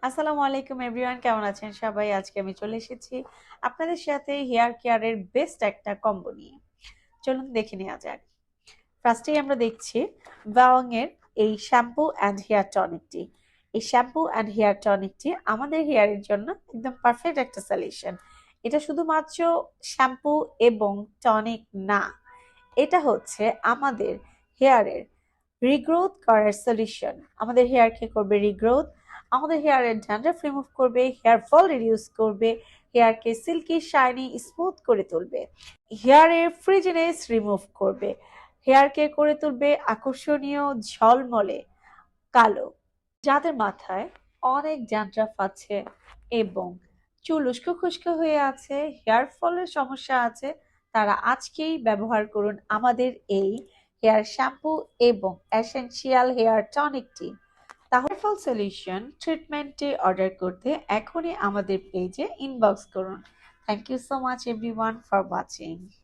আসসালামু আলাইকুম এভরিওয়ান, কেমন আছেন সবাই? আজকে আমি চলে এসেছি আপনাদের সাথে হেয়ার কেয়ারের বেস্ট একটা কম্বো নিয়ে। চলুন দেখে নেওয়া যাক। ফার্স্টেই আমরা দেখছি ভাওয়াং এর এই শ্যাম্পু অ্যান্ড হেয়ার টনিকটি। এই শ্যাম্পু অ্যান্ড হেয়ার টনিকটি আমাদের হেয়ারের জন্য একদম পারফেক্ট একটা সলিউশন। এটা শুধুমাত্র শ্যাম্পু এবং টনিক না, এটা হচ্ছে আমাদের হেয়ারের রিগ্রোথ করার সলিউশন। আমাদের হেয়ারকে করবে রিগ্রোথ, আমাদের হেয়ারের ড্যান্ড্রাফ রিমুভ করবে, হেয়ার ফল রিডিউস করবে, হেয়ারকে সিল্কি শাইনি স্মুথ করে তুলবে, হেয়ারের ফ্রিজিনেস রিমুভ করবে, হেয়ারকে করে তুলবে আকর্ষণীয় ঝলমলে কালো। যাদের মাথায় অনেক ড্যান্ড্রাফ আছে এবং চুল উস্কো খুস্কো হয়ে আছে, হেয়ার ফলের সমস্যা আছে, তারা আজকেই ব্যবহার করুন আমাদের এই হেয়ার শ্যাম্পু এবং এসেনশিয়াল হেয়ার টনিকটি। তাহলে ফল সলিউশন ট্রিটমেন্টে অর্ডার করতে এখনই আমাদের পেজে ইনবক্স করুন। Thank you so much everyone for watching.